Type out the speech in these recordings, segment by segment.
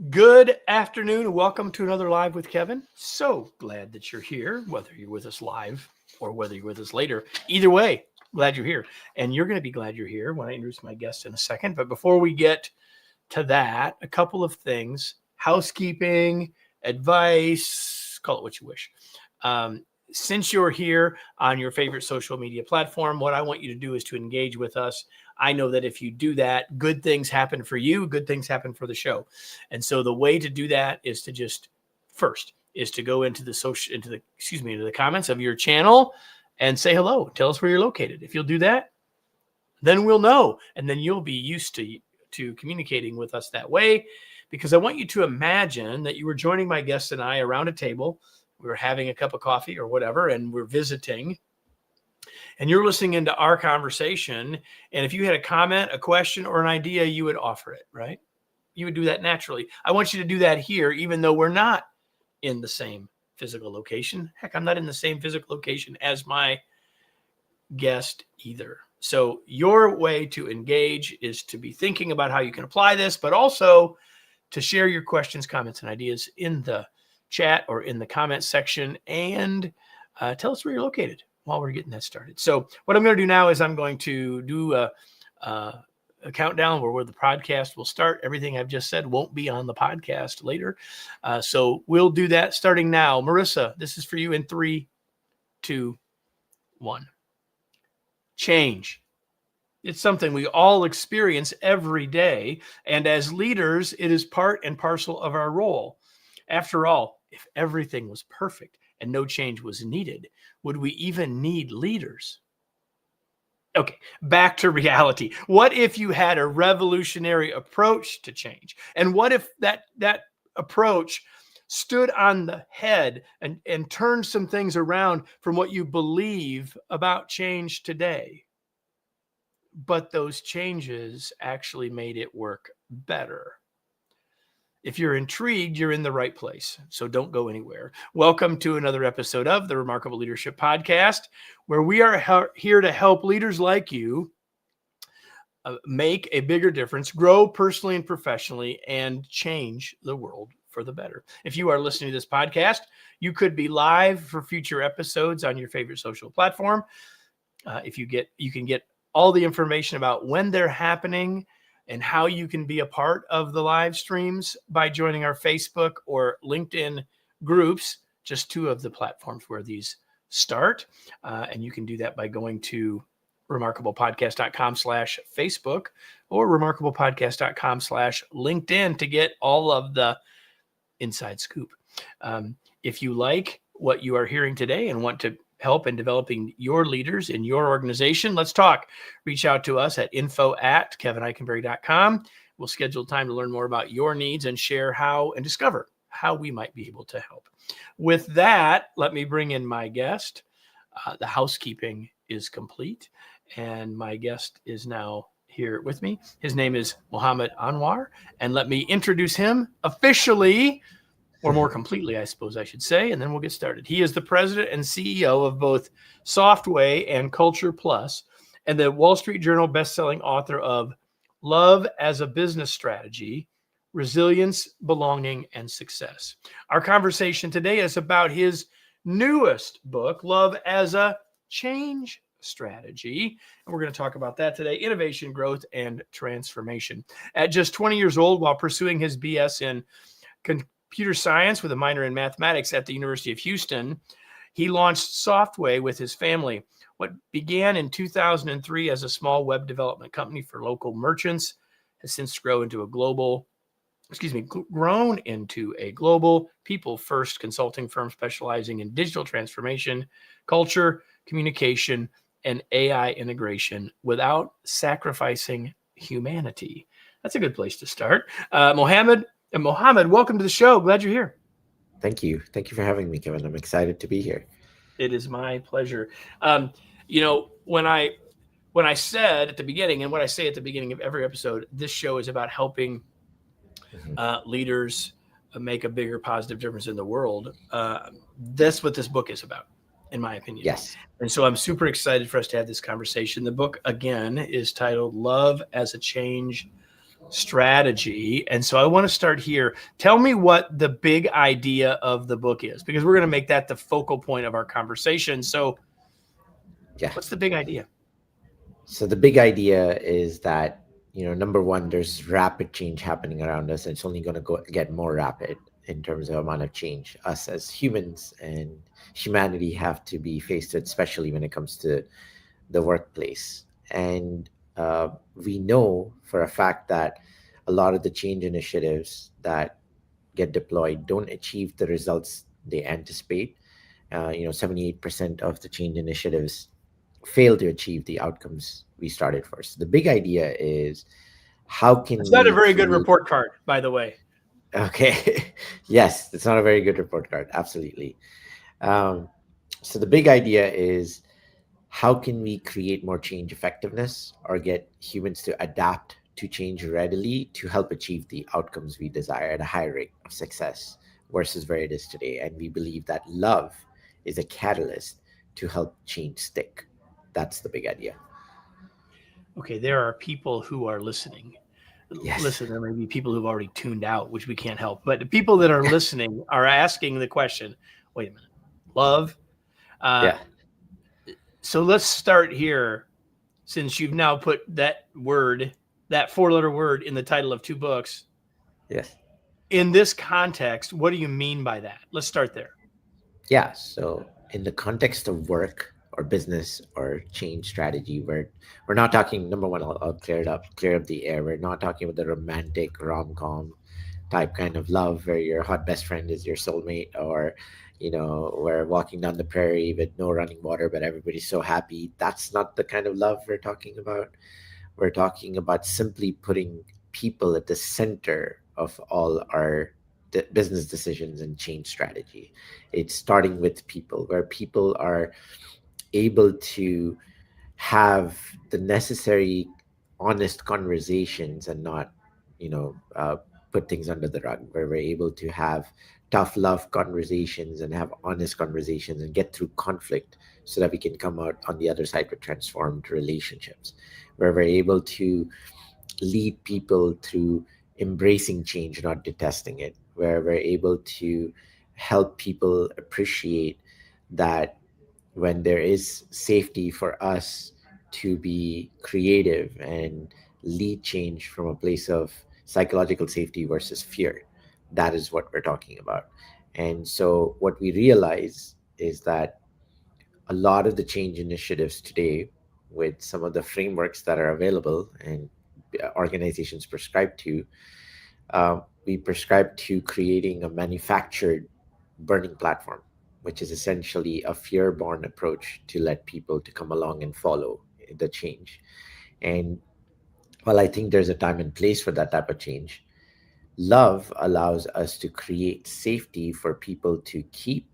Good afternoon. Welcome to another Live with Kevin. So glad that you're here, whether you're with us live or whether you're with us later. Either way, glad you're here. And you're going to be glad you're here when I introduce my guest in a second. But before we get to that, a couple of things: housekeeping, advice, call it what you wish. Since you're here on your favorite social media platform, what I want you to do is to engage with us. I know that if you do that, good things happen for you, good things happen for the show. And so the way to do that is to just first is to go into the comments of your channel and say hello. Tell us where you're located. If you'll do that, then we'll know, and then you'll be used to communicating with us that way, because I want you to imagine that you were joining my guest and I around a table. We were having a cup of coffee or whatever, and we're visiting, and you're listening into our conversation. And if you had a comment, a question, or an idea, you would offer it, right? You would do that naturally. I want you to do that here, even though we're not in the same physical location. Heck, I'm not in the same physical location as my guest either. So your way to engage is to be thinking about how you can apply this, but also to share your questions, comments, and ideas in the chat or in the comment section, and tell us where you're located while we're getting that started. So what I'm going to do now is I'm going to do a countdown where the podcast will start. Everything I've just said won't be on the podcast later. So we'll do that starting now. Marissa, this is for you in 3, 2, 1. Change. It's something we all experience every day. And as leaders, it is part and parcel of our role. After all, if everything was perfect and no change was needed, would we even need leaders? Okay, back to reality. What if you had a revolutionary approach to change? And what if that approach stood on the head and turned some things around from what you believe about change today? But those changes actually made it work better. If you're intrigued, you're in the right place. So don't go anywhere. Welcome to another episode of the Remarkable Leadership Podcast, where we are here to help leaders like you make a bigger difference, grow personally and professionally, and change the world for the better. If you are listening to this podcast, you could be live for future episodes on your favorite social platform. You can get all the information about when they're happening and how you can be a part of the live streams by joining our Facebook or LinkedIn groups, just 2 of the platforms where these start. And you can do that by going to remarkablepodcast.com/Facebook or remarkablepodcast.com/LinkedIn to get all of the inside scoop. If you like what you are hearing today and want to help in developing your leaders in your organization, let's talk. Reach out to us at info@kevinikenberry.com. We'll schedule time to learn more about your needs and share how and discover how we might be able to help. With that, let me bring in my guest. The housekeeping is complete, and my guest is now here with me. His name is Mohammad Anwar, and let me introduce him officially, or more completely, I suppose I should say, and then we'll get started. He is the president and CEO of both Softway and Culture Plus, and the Wall Street Journal bestselling author of Love as a Business Strategy: Resilience, Belonging, and Success. Our conversation today is about his newest book, Love as a Change Strategy, and we're going to talk about that today: innovation, growth, and transformation. At just 20 years old, while pursuing his BS in computer science with a minor in mathematics at the University of Houston, he launched Softway with his family. What began in 2003 as a small web development company for local merchants has since grown into a global people-first consulting firm specializing in digital transformation, culture, communication, and AI integration without sacrificing humanity. That's a good place to start. Mohammad, welcome to the show. Glad you're here. Thank you. Thank you for having me, Kevin. I'm excited to be here. It is my pleasure. When I said at the beginning, and what I say at the beginning of every episode, this show is about helping leaders make a bigger positive difference in the world. That's what this book is about, in my opinion. Yes. And so I'm super excited for us to have this conversation. The book, again, is titled Love as a Change strategy. And so I want to start here. Tell me what the big idea of the book is, because we're going to make that the focal point of our conversation. So Yeah. what's the big idea? So the big idea is that, number one, there's rapid change happening around us, and it's only going to get more rapid in terms of amount of change. Us as humans and humanity have to be faced with, especially when it comes to the workplace. And we know for a fact that a lot of the change initiatives that get deployed don't achieve the results they anticipate. 78% of the change initiatives fail to achieve the outcomes we started for. So the big idea is, how can It's not a we very good create? report card, by the way. Okay, yes, it's not a very good report card. Absolutely. Um, so the big idea is, how can we create more change effectiveness or get humans to adapt to change readily to help achieve the outcomes we desire at a high rate of success versus where it is today? And we believe that love is a catalyst to help change stick. That's the big idea. Okay, there are people who are listening. Yes. Listen, there may be people who've already tuned out, which we can't help. But the people that are listening are asking the question, wait a minute, love? Uh, Yeah. so let's start here, since you've now put that word, that four-letter word in the title of two books. Yes. In this context, what do you mean by that? Let's start there. Yeah. So in the context of work or business or change strategy, we're not talking, number one, I'll clear up the air. We're not talking about the romantic rom-com type kind of love where your hot best friend is your soulmate, or we're walking down the prairie with no running water but everybody's so happy. That's not the kind of love we're talking about. We're talking about simply putting people at the center of all our business decisions and change strategy. It's starting with people, where people are able to have the necessary honest conversations and not put things under the rug, where we're able to have tough love conversations and have honest conversations and get through conflict so that we can come out on the other side with transformed relationships, where we're able to lead people through embracing change, not detesting it, where we're able to help people appreciate that when there is safety for us to be creative and lead change from a place of psychological safety versus fear. That is what we're talking about. And so, what we realize is that a lot of the change initiatives today, with some of the frameworks that are available and organizations prescribe to, we prescribe to creating a manufactured burning platform, which is essentially a fear-born approach to let people to come along and follow the change. And while I think there's a time and place for that type of change, love allows us to create safety for people to keep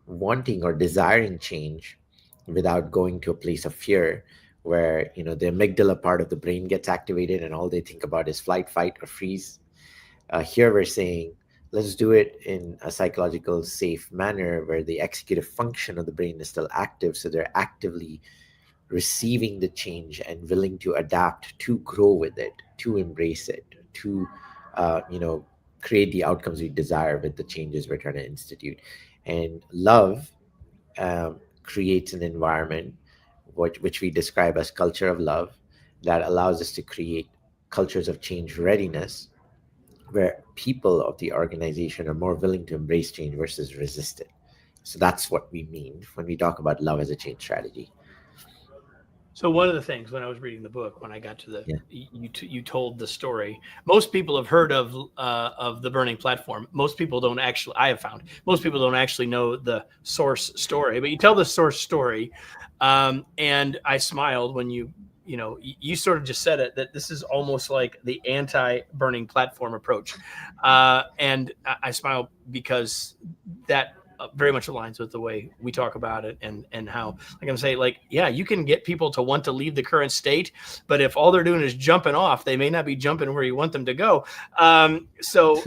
wanting or desiring change without going to a place of fear, where the amygdala part of the brain gets activated and all they think about is flight, fight, or freeze. Here we're saying, let's do it in a psychological safe manner where the executive function of the brain is still active, so they're actively receiving the change and willing to adapt, to grow with it, to embrace it, to create the outcomes we desire with the changes we're trying to institute. And love creates an environment which we describe as culture of love, that allows us to create cultures of change readiness, where people of the organization are more willing to embrace change versus resist it. So that's what we mean when we talk about love as a change strategy. So one of the things when I was reading the book, when I got to the Yeah. you told the story. Most people have heard of the burning platform. Most people don't actually. I have found most people don't actually know the source story. But you tell the source story, and I smiled when you sort of just said it, that this is almost like the anti-burning platform approach, and I smiled because that very much aligns with the way we talk about it, and how, like I'm saying, like, yeah, you can get people to want to leave the current state, but if all they're doing is jumping off, they may not be jumping where you want them to go. So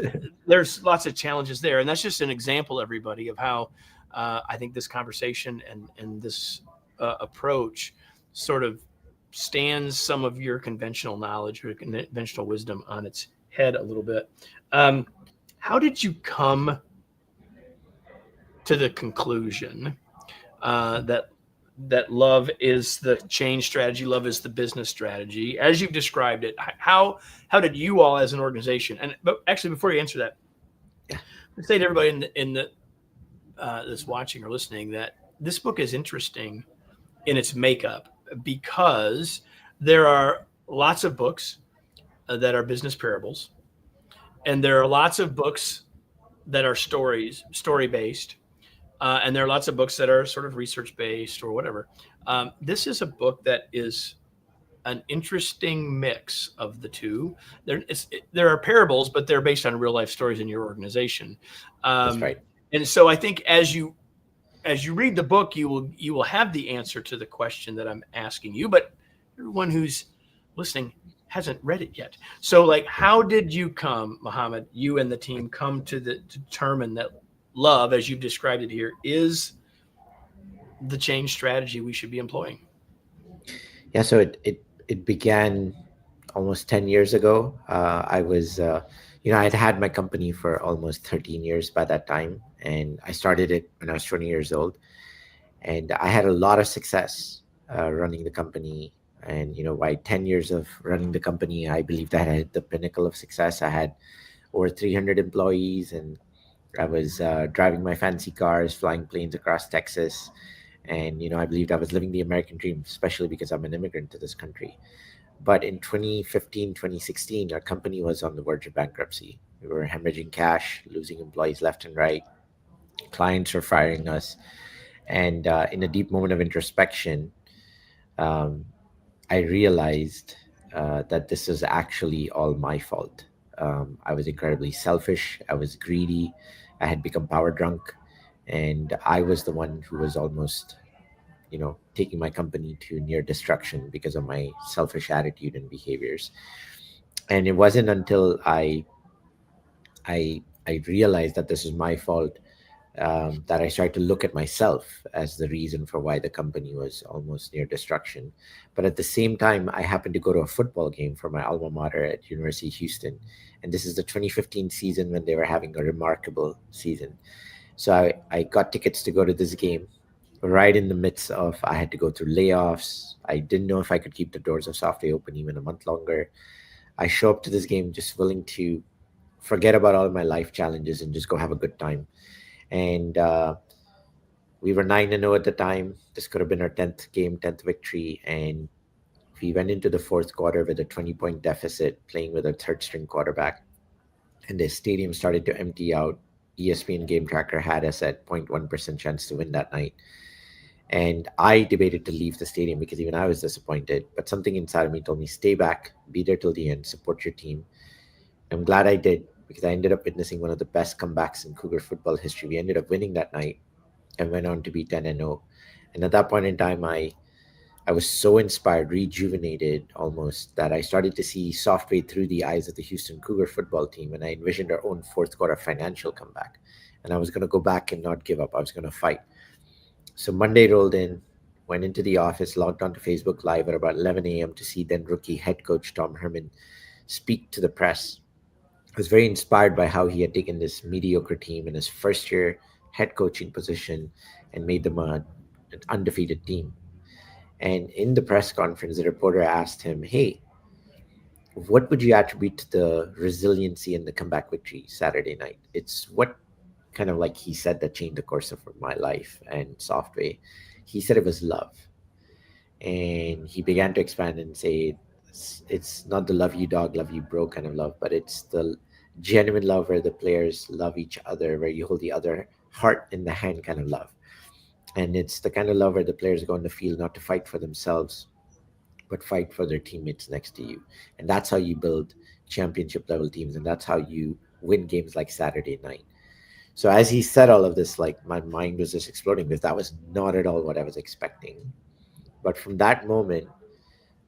there's lots of challenges there, and that's just an example, everybody, of how I think this conversation and this approach sort of stands some of your conventional knowledge or conventional wisdom on its head a little bit. Um, how did you come to the conclusion that love is the change strategy, love is the business strategy, as you've described it? How did you all as an organization? And but actually, before you answer that, Yeah, I'd say to everybody in the that's watching or listening that this book is interesting in its makeup because there are lots of books that are business parables, and there are lots of books that are story based, and there are lots of books that are sort of research based or whatever. This is a book that is an interesting mix of the two. There are parables, but they're based on real life stories in your organization. that's Um, right. and so I think as you read the book, you will have the answer to the question that I'm asking you. But everyone who's listening hasn't read it yet. So, like, how did you come, Mohammed? You and the team come to determine that love, as you've described it here, is the change strategy we should be employing? Yeah, so it began almost 10 years ago. I was, I had had my company for almost 13 years by that time, and I started it when I was 20 years old. And I had a lot of success running the company. And, by 10 years of running the company, I believed that I hit the pinnacle of success. I had over 300 employees, and I was driving my fancy cars, flying planes across Texas. And, I believed I was living the American dream, especially because I'm an immigrant to this country. But in 2015, 2016, our company was on the verge of bankruptcy. We were hemorrhaging cash, losing employees left and right. Clients were firing us. And in a deep moment of introspection, um, I realized that this was actually all my fault. I was incredibly selfish. I was greedy. I had become power drunk. And I was the one who was almost, taking my company to near destruction because of my selfish attitude and behaviors. And it wasn't until I realized that this was my fault, that I started to look at myself as the reason for why the company was almost near destruction. But at the same time, I happened to go to a football game for my alma mater at University of Houston, and this is the 2015 season when they were having a remarkable season. So I got tickets to go to this game right in the midst of I had to go through layoffs. I didn't know if I could keep the doors of Software open even a month longer. I show up to this game just willing to forget about all my life challenges and just go have a good time. And we were 9-0 at the time. This could have been our 10th game, 10th victory. And we went into the fourth quarter with a 20-point deficit, playing with a third string quarterback. And the stadium started to empty out. ESPN Game Tracker had us at 0.1% chance to win that night. And I debated to leave the stadium because even I was disappointed. But something inside of me told me, stay back, be there till the end, support your team. I'm glad I did because I ended up witnessing one of the best comebacks in Cougar football history. We ended up winning that night and went on to be 10-0. And at that point in time, I was so inspired, rejuvenated almost, that I started to see software through the eyes of the Houston Cougar football team. And I envisioned our own fourth quarter financial comeback. And I was going to go back and not give up. I was going to fight. So Monday rolled in, went into the office, logged onto Facebook Live at about 11 a.m. to see then rookie head coach Tom Herman speak to the press. I was very inspired by how he had taken this mediocre team in his first year head coaching position and made them an undefeated team. And in the press conference, the reporter asked him, hey, what would you attribute to the resiliency and the comeback victory Saturday night? It's what kind of like he said that changed the course of my life and software. He said it was love. And he began to expand and say it's not the love you dog, love you bro kind of love, but it's the genuine love where the players love each other, where you hold the other heart in the hand kind of love. And it's the kind of love where the players go on the field not to fight for themselves, but fight for their teammates next to you. And that's how you build championship level teams. And that's how you win games like Saturday night. So as he said all of this, like my mind was just exploding because that was not at all what I was expecting. But from that moment,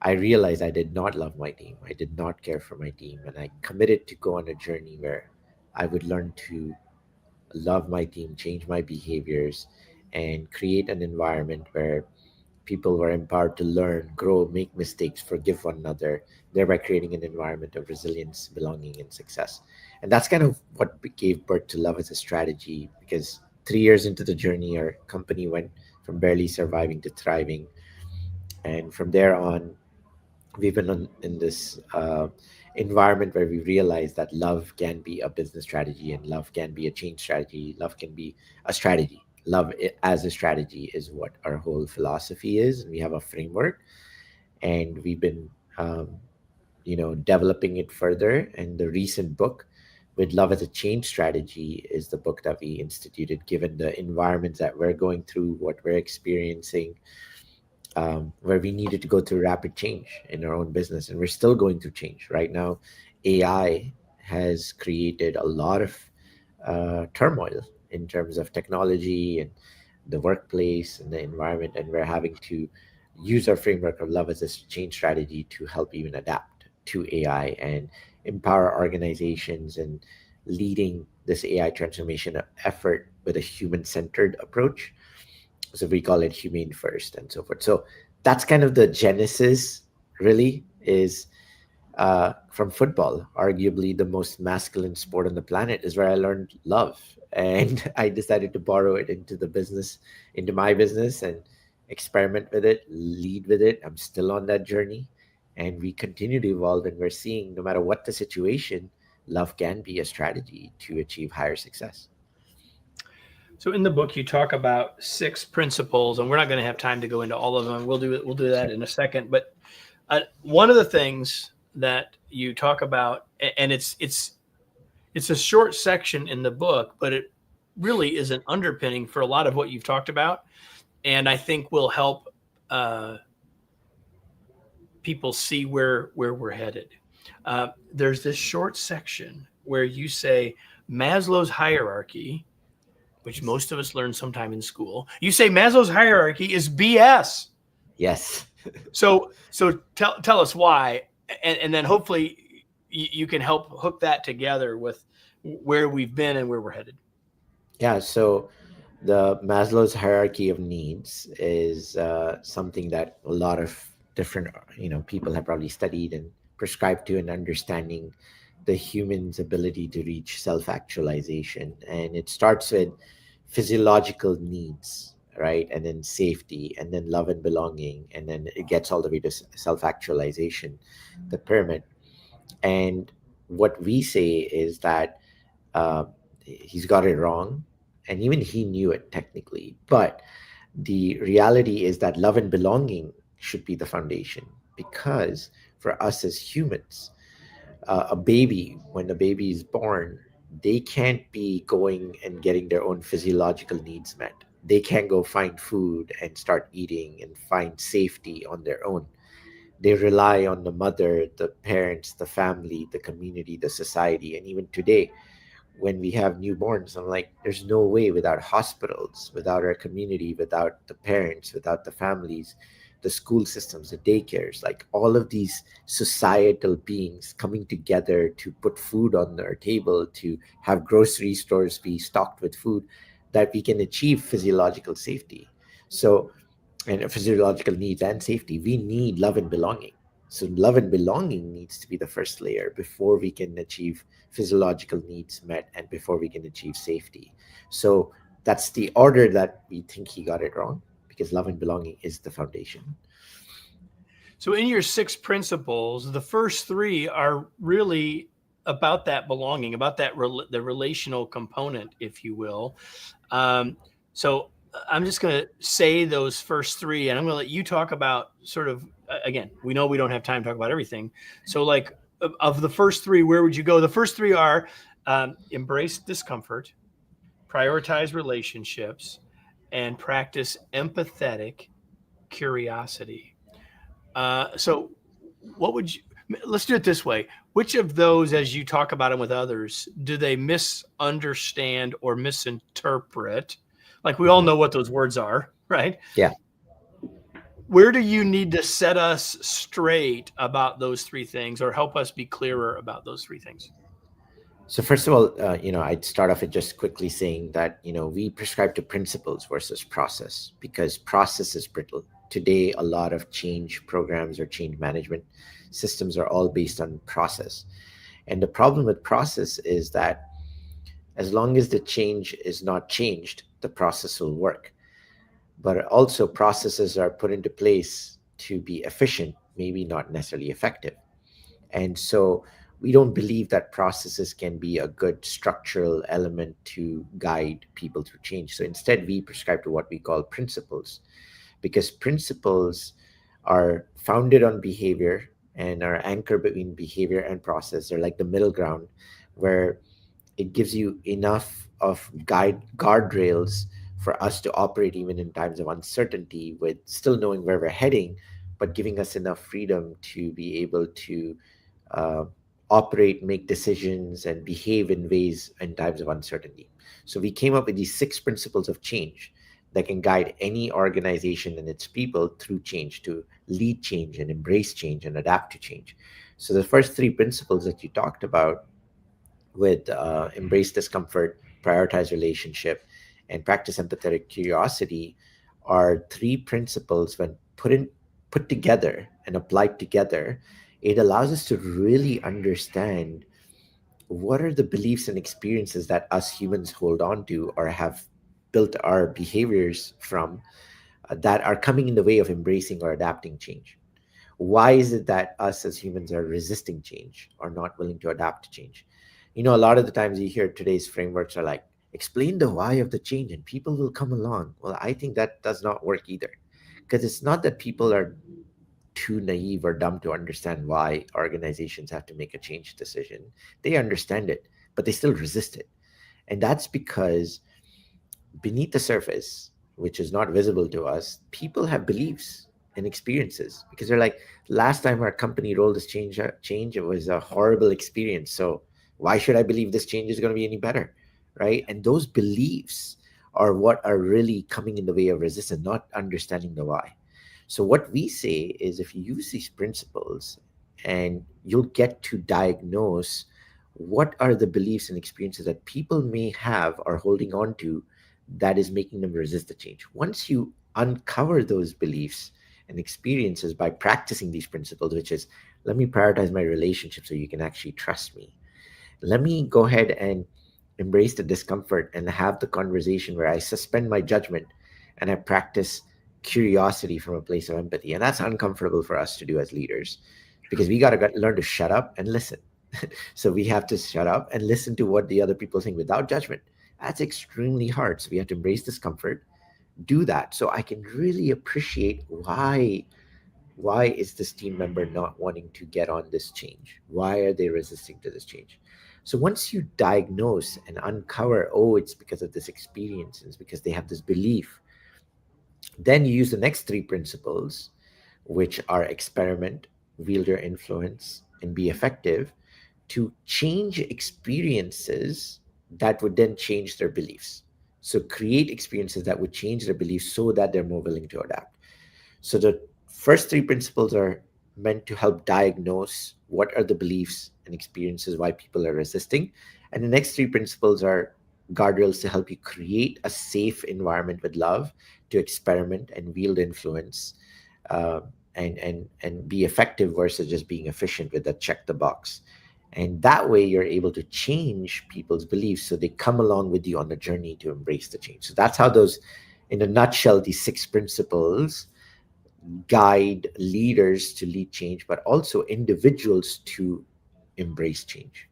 I realized I did not love my team. I did not care for my team. And I committed to go on a journey where I would learn to love my team, change my behaviors, and create an environment where people were empowered to learn, grow, make mistakes, forgive one another, thereby creating an environment of resilience, belonging, and success. And that's kind of what gave birth to Love as a Strategy, because 3 years into the journey, our company went from barely surviving to thriving. And from there on, we've been in this environment where we realize that love can be a business strategy, and love can be a change strategy. Love can be a strategy. As a strategy is what our whole philosophy is. And we have a framework, and we've been developing it further. And the recent book with Love as a Change Strategy is the book that we instituted, given the environments that we're going through, what we're experiencing, where we needed to go through rapid change in our own business. And we're still going through change right now. AI has created a lot of turmoil in terms of technology and the workplace and the environment. And we're having to use our framework of Love as a Change Strategy to help even adapt to AI and empower organizations and leading this AI transformation effort with a human centered approach. So we call it humane first and so forth. So that's kind of the genesis, really, is from football. Arguably the most masculine sport on the planet is where I learned love. And I decided to borrow it into the business, into my business, and experiment with it, lead with it. I'm still on that journey, and we continue to evolve. And we're seeing, no matter what the situation, love can be a strategy to achieve higher success. So in the book, you talk about 6 principles, and we're not going to have time to go into all of them. We'll do it. We'll do that in a second. But one of the things that you talk about, and it's a short section in the book, but it really is an underpinning for a lot of what you've talked about, and I think will help people see where we're headed. There's this short section where you say Maslow's hierarchy, which most of us learn sometime in school. You say Maslow's hierarchy is BS. Yes. So tell us why, and then hopefully you can help hook that together with where we've been and where we're headed. Yeah. So the Maslow's hierarchy of needs is something that a lot of different people have probably studied and prescribed to, and understanding the human's ability to reach self-actualization. And it starts with physiological needs, right? And then safety, and then love and belonging, and then it gets all the way to self-actualization, the pyramid. And what we say is that uh, he's got it wrong, and even he knew it technically. But the reality is that love and belonging should be the foundation, because for us as humans, a baby, when a baby is born, they can't be going and getting their own physiological needs met. They can't go find food and start eating and find safety on their own. They rely on the mother, the parents, the family, the community, the society. And even today, when we have newborns, I'm like, there's no way, without hospitals, without our community, without the parents, without the families, the school systems, the daycares, like all of these societal beings coming together to put food on our table, to have grocery stores be stocked with food, that we can achieve physiological safety. So, and physiological needs and safety, we need love and belonging. So love and belonging needs to be the first layer before we can achieve physiological needs met, and before we can achieve safety. So that's the order that we think he got it wrong, because love and belonging is the foundation. So in your 6 principles, the first 3 are really about that belonging, about that the relational component, if you will. So I'm just going to say those first 3, and I'm going to let you talk about sort of, again, we know we don't have time to talk about everything. So like of the first 3, where would you go? The first 3 are embrace discomfort, prioritize relationships, and practice empathetic curiosity. So what would you, let's do it this way. Which of those, as you talk about them with others, do they misunderstand or misinterpret? Like we all Mhm. know what those words are, right? Yeah. Where do you need to set us straight about those 3 things, or help us be clearer about those 3 things? So first of all, I'd start off with just quickly saying that we prescribe to principles versus process, because process is brittle. today a lot of change programs or change management systems are all based on process. And the problem with process is that as long as the change is not changed, the process will work. But also, processes are put into place to be efficient, maybe not necessarily effective. And so, we don't believe that processes can be a good structural element to guide people through change. So, instead, we prescribe to what we call principles, because principles are founded on behavior and are anchored between behavior and process. They're like the middle ground where it gives you enough of guardrails for us to operate even in times of uncertainty with still knowing where we're heading, but giving us enough freedom to be able to uh, operate, make decisions, and behave in ways in times of uncertainty. So we came up with these 6 principles of change that can guide any organization and its people through change, to lead change and embrace change and adapt to change. So the first 3 principles that you talked about, with embrace discomfort, prioritize relationship, and practice empathetic curiosity, are 3 principles. When put together and applied together, it allows us to really understand what are the beliefs and experiences that us humans hold on to or have built our behaviors from, that are coming in the way of embracing or adapting change. Why is it that us as humans are resisting change or not willing to adapt to change? A lot of the times you hear today's frameworks are like, explain the why of the change and people will come along. Well, I think that does not work either, because it's not that people are too naive or dumb to understand why organizations have to make a change decision. They understand it, but they still resist it. And that's because beneath the surface, which is not visible to us, people have beliefs and experiences, because they're like, last time our company rolled this change, it was a horrible experience. So why should I believe this change is going to be any better? Right? And those beliefs are what are really coming in the way of resistance, not understanding the why. So what we say is, if you use these principles, and you'll get to diagnose what are the beliefs and experiences that people may have or holding on to that is making them resist the change. Once you uncover those beliefs and experiences by practicing these principles, which is, let me prioritize my relationship so you can actually trust me. Let me go ahead and embrace the discomfort and have the conversation where I suspend my judgment and I practice curiosity from a place of empathy. And that's uncomfortable for us to do as leaders, because we got to learn to shut up and listen. So we have to shut up and listen to what the other people think without judgment. That's extremely hard. So we have to embrace discomfort, do that, so I can really appreciate why is this team member not wanting to get on this change? Why are they resisting to this change? So once you diagnose and uncover, oh, it's because of this experience, it's because they have this belief, then you use the next 3 principles, which are experiment, wield your influence, and be effective, to change experiences that would then change their beliefs. So create experiences that would change their beliefs so that they're more willing to adapt. So the first 3 principles are meant to help diagnose what are the beliefs and experiences why people are resisting. And the next 3 principles are guardrails to help you create a safe environment with love to experiment and wield influence, uh, and be effective versus just being efficient with that check the box. And that way you're able to change people's beliefs so they come along with you on the journey to embrace the change. So that's how those, in a nutshell, these 6 principles guide leaders to lead change, but also individuals to embrace change.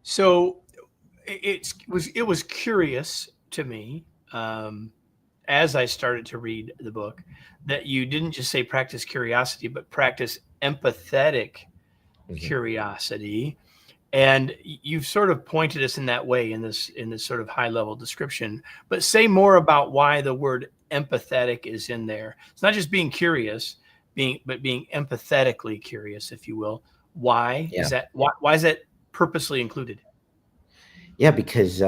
So it was curious to me, as I started to read the book, that you didn't just say practice curiosity, but practice empathetic Mhm. curiosity. And you've sort of pointed us in that way in this sort of high level description. But say more about why the word empathetic is in there. It's not just being curious, being empathetically curious, if you will. Why is Yeah. that? Why is that purposely included? Yeah, because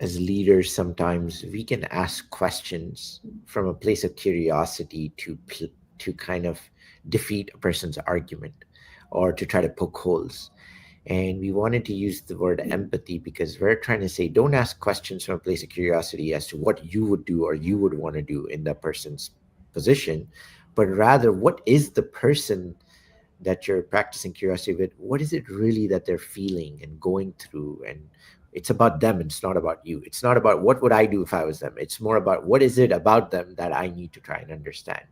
as leaders, sometimes we can ask questions from a place of curiosity to kind of defeat a person's argument or to try to poke holes. And we wanted to use the word empathy because we're trying to say don't ask questions from a place of curiosity as to what you would do or you would want to do in that person's position, but rather what is the person that you're practicing curiosity with, what is it really that they're feeling and going through. And it's about them, and it's not about you. It's not about what would I do if I was them. It's more about what is it about them that I need to try and understand.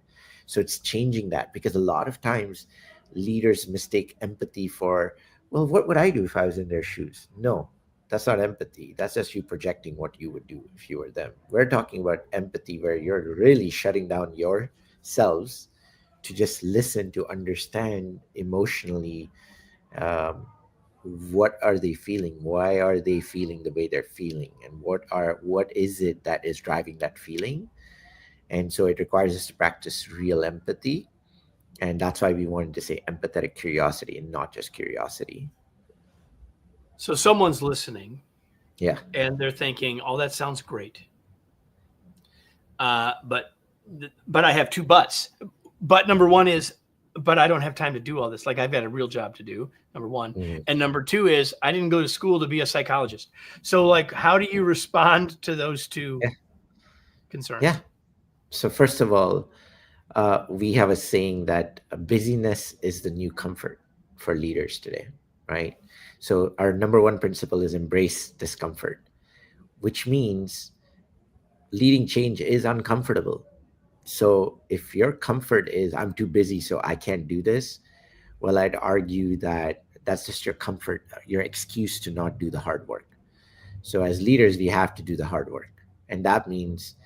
So it's changing that, because a lot of times leaders mistake empathy for, well, what would I do if I was in their shoes? No, that's not empathy. That's just you projecting what you would do if you were them. We're talking about empathy where you're really shutting down yourselves to just listen, to understand emotionally, um, what are they feeling, why are they feeling the way they're feeling, and what is it that is driving that feeling. And so it requires us to practice real empathy, and that's why we wanted to say empathetic curiosity and not just curiosity. So someone's listening Yeah. and they're thinking, "Oh, that sounds great," but I have two buts. But number one is, but I don't have time to do all this. Like I've got a real job to do. Number one, Mhm. and number two is I didn't go to school to be a psychologist. So like, how do you respond to those two Yeah. Yeah. concerns? So first of all, we have a saying that busyness is the new comfort for leaders today, right? So our number one principle is embrace discomfort, which means leading change is uncomfortable. So if your comfort is I'm too busy so I can't do this, well, I'd argue that that's just your comfort, your excuse to not do the hard work. So as leaders, we have to do the hard work, and that means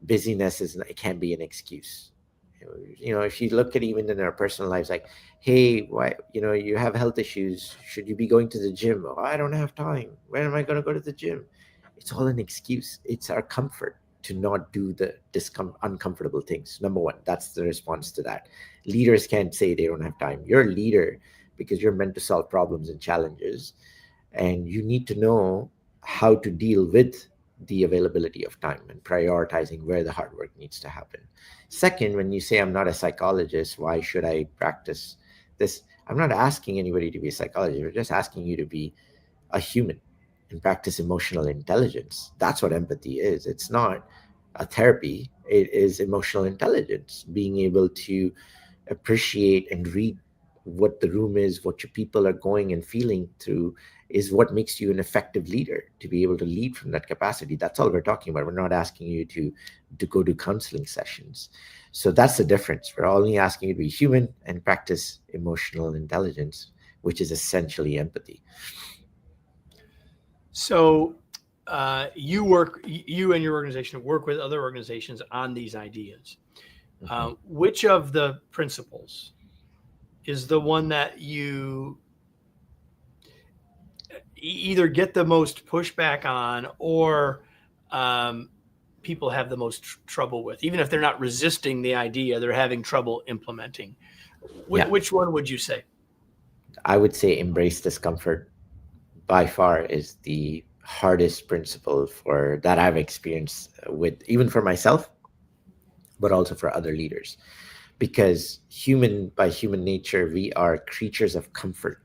busyness is, it can be an excuse. If you look at even in our personal lives, like, hey, why, you have health issues, should you be going to the gym? Oh, I don't have time, when am I going to go to the gym? It's all an excuse. It's our comfort to not do the uncomfortable things. Number one, that's the response to that. Leaders can't say they don't have time. You're a leader because you're meant to solve problems and challenges, and you need to know how to deal with the availability of time and prioritizing where the hard work needs to happen. Second, when you say I'm not a psychologist, why should I practice this? I'm not asking anybody to be a psychologist. We're just asking you to be a human and practice emotional intelligence. That's what empathy is. It's not a therapy, it is emotional intelligence, being able to appreciate and read what the room is, what your people are going and feeling through, is what makes you an effective leader, to be able to lead from that capacity. That's all we're talking about. We're not asking you to go to counseling sessions. So that's the difference. We're only asking you to be human and practice emotional intelligence, which is essentially empathy. So you and your organization work with other organizations on these ideas. Mhm. Which of the principles is the one that you either get the most pushback on, or um, people have the most trouble with? Even if they're not resisting the idea, they're having trouble implementing. Yeah, Which one would you say? I would say embrace discomfort by far is the hardest principle for that I've experienced with, even for myself, but also for other leaders. Because human by human nature, we are creatures of comfort.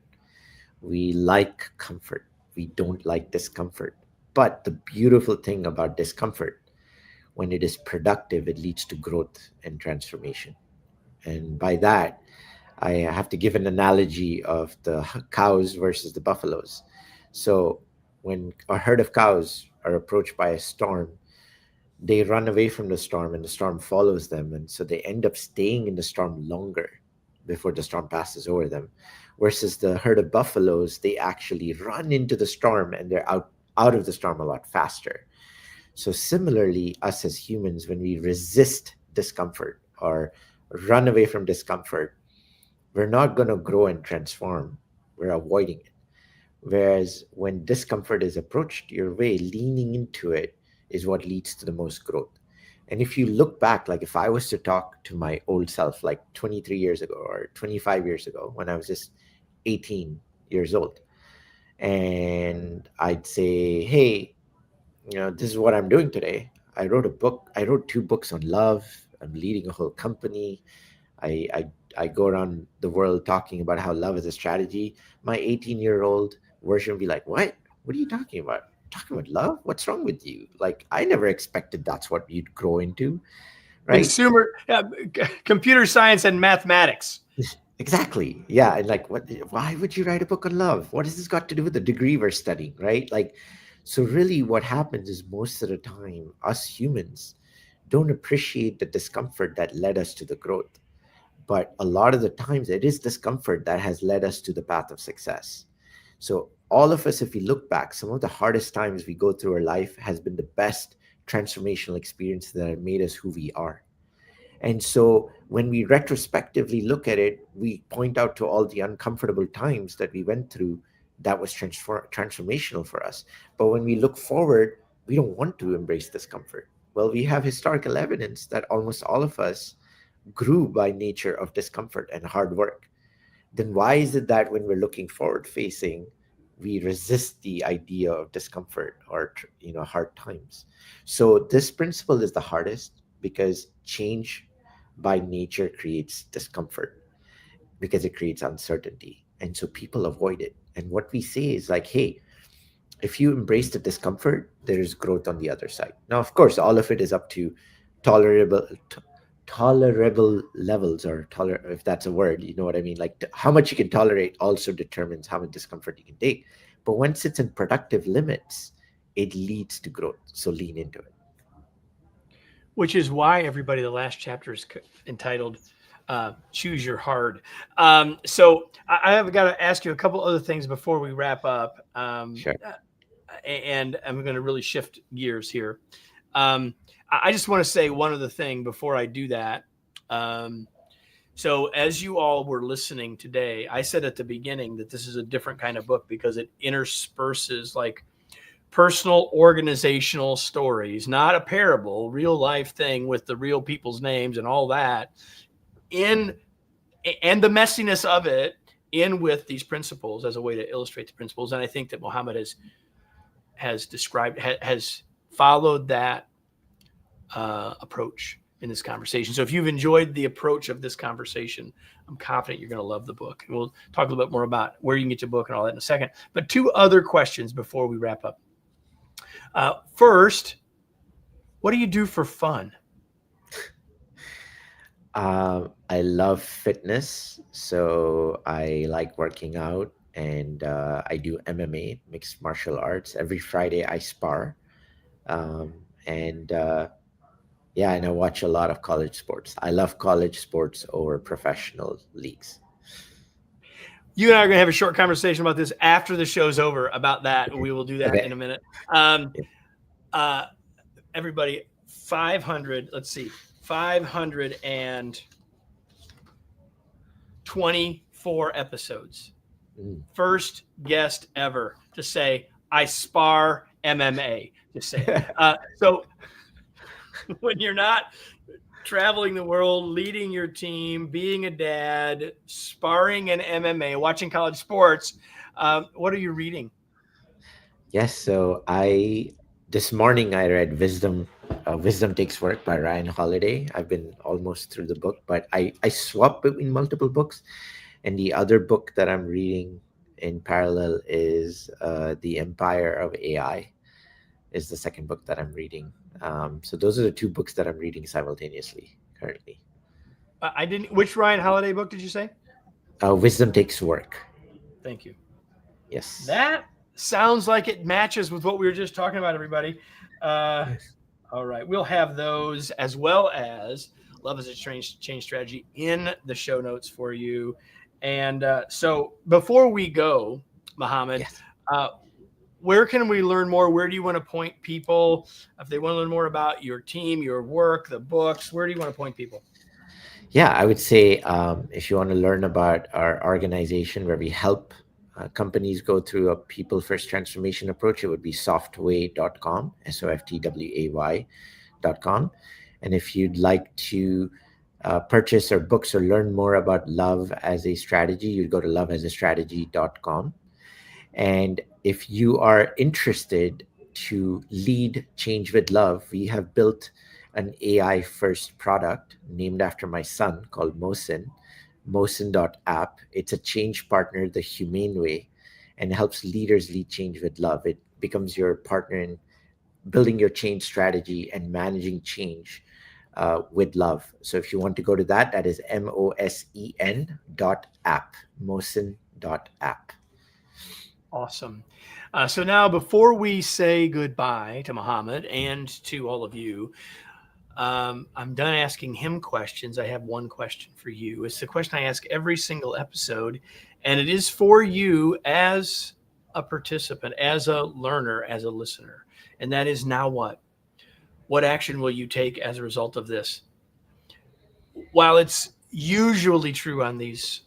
We like comfort. We don't like discomfort. But the beautiful thing about discomfort, when it is productive, it leads to growth and transformation. And by that, I have to give an analogy of the cows versus the buffaloes. So when a herd of cows are approached by a storm, they run away from the storm and the storm follows them. And so they end up staying in the storm longer before the storm passes over them. Versus the herd of buffaloes, they actually run into the storm and they're out of the storm a lot faster. So similarly, us as humans, when we resist discomfort or run away from discomfort, we're not going to grow and transform. We're avoiding it. Whereas when discomfort is approached your way, leaning into it is what leads to the most growth. And if you look back, like if I was to talk to my old self, like 23 years ago or 25 years ago, when I was just 18 years old, and I'd say, hey, this is what I'm doing today. I wrote two books on love. I'm leading a whole company. I I go around the world talking about how love is a strategy, my 18-year-old version will be like, what are you talking about? Talking about love? What's wrong with you? Like, I never expected that's what you'd grow into, right? Consumer, computer science and mathematics. Exactly. Yeah. And like, why would you write a book on love? What has this got to do with the degree we're studying, right? Like, so really what happens is most of the time, us humans don't appreciate the discomfort that led us to the growth. But a lot of the times, it is discomfort that has led us to the path of success. So, all of us, if we look back, some of the hardest times we go through our life has been the best transformational experiences that have made us who we are. And so when we retrospectively look at it, we point out to all the uncomfortable times that we went through that was transformational for us. But when we look forward, we don't want to embrace discomfort. Well, we have historical evidence that almost all of us grew by nature of discomfort and hard work. Then why is it that when we're looking forward facing, we resist the idea of discomfort or hard times? So this principle is the hardest because change by nature creates discomfort because it creates uncertainty, and so people avoid it. And what we say is like, hey, if you embrace the discomfort, there is growth on the other side. Now, of course, all of it is up to tolerable tolerable levels, or if that's a word, you know what I mean. Like, how much you can tolerate also determines how much discomfort you can take. But once it's in productive limits, it leads to growth, so lean into it. Which is why, everybody, the last chapter is entitled Choose Your Hard. So I have got to ask you a couple other things before we wrap up. Sure. And I'm going to really shift gears here. I just want to say one other thing before I do that. So as you all were listening today, I said at the beginning that this is a different kind of book because it intersperses like personal organizational stories, not a parable, real life thing with the real people's names and all that, in and the messiness of it in with these principles as a way to illustrate the principles. And I think that Mohammad has described, has followed that approach in this conversation. So if you've enjoyed the approach of this conversation, I'm confident you're going to love the book. And we'll talk a little bit more about where you can get your book and all that in a second. But two other questions before we wrap up. First, what do you do for fun? I love fitness, so I like working out, and I do MMA, mixed martial arts. Every Friday I spar, um, and yeah, and I watch a lot of college sports. I love college sports over professional leagues. You and I are going to have a short conversation about this after the show's over about that. Okay. We will do that Okay. in a minute. Um, Yeah. Everybody, 500, let's see, 524 episodes. Mm. First guest ever to say, I spar MMA. Just say it. So when you're not traveling the world, leading your team, being a dad, sparring in MMA, watching college sports, what are you reading? Yes. So I this morning I read Wisdom Takes Work by Ryan Holiday. I've been almost through the book, but I swap between multiple books. And the other book that I'm reading in parallel is The Empire of AI. Is the second book that I'm reading. So those are the two books that I'm reading simultaneously currently. I didn't. Which Ryan Holiday book did you say? Wisdom Takes Work. Thank you. Yes. That sounds like it matches with what we were just talking about, everybody. Yes. All right. We'll have those as well as Love is a Change Strategy in the show notes for you. And so before we go, Mohammad, Yes. where can we learn more? Where do you want to point people? If they want to learn more about your team, your work, the books, where do you want to point people? Yeah, I would say if you want to learn about our organization where we help companies go through a people first transformation approach, it would be softway.com, softway.com. And if you'd like to purchase our books or learn more about love as a strategy, you'd go to loveasastrategy.com. And if you are interested to lead change with love, we have built an AI first product named after my son called Mosin. Mosin.app. It's a change partner the humane way and helps leaders lead change with love. It becomes your partner in building your change strategy and managing change with love. So if you want to go to that, that is MOSEN.app, Mosin.app. Awesome. So now, before we say goodbye to Mohammad and to all of you, I'm done asking him questions. I have one question for you. It's the question I ask every single episode, and it is for you as a participant, as a learner, as a listener. And that is, now what? What action will you take as a result of this? While it's usually true on these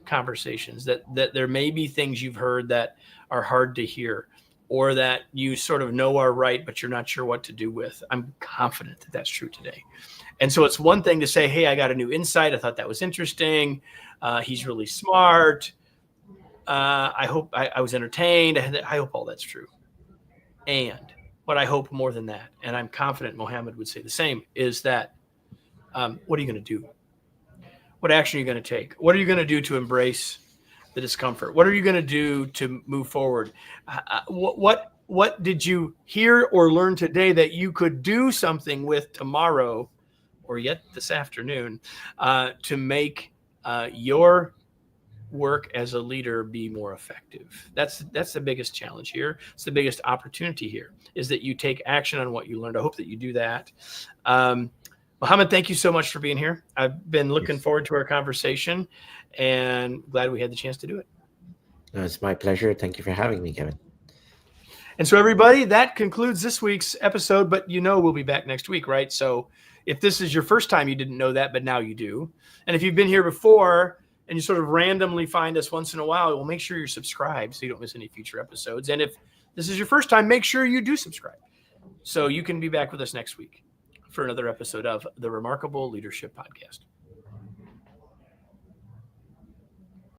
conversations that there may be things you've heard that are hard to hear, or that you sort of know are right, but you're not sure what to do with, I'm confident that that's true today. And so it's one thing to say, hey, I got a new insight. I thought that was interesting. He's really smart. I hope I was entertained. I hope all that's true. And what I hope more than that, and I'm confident Mohammad would say the same, is that what are you going to do? What action are you going to take? What are you going to do to embrace the discomfort? What are you going to do to move forward? What did you hear or learn today that you could do something with tomorrow, or yet this afternoon, to make your work as a leader be more effective? That's the biggest challenge here. It's the biggest opportunity here, is that you take action on what you learned. I hope that you do that. Mohammad, thank you so much for being here. I've been looking forward to our conversation and glad we had the chance to do it. No, it's my pleasure. Thank you for having me, Kevin. And so, everybody, that concludes this week's episode, but we'll be back next week, right? So if this is your first time, you didn't know that, but now you do. And if you've been here before and you sort of randomly find us once in a while, well, make sure you're subscribed so you don't miss any future episodes. And if this is your first time, make sure you do subscribe so you can be back with us next week for another episode of the Remarkable Leadership Podcast.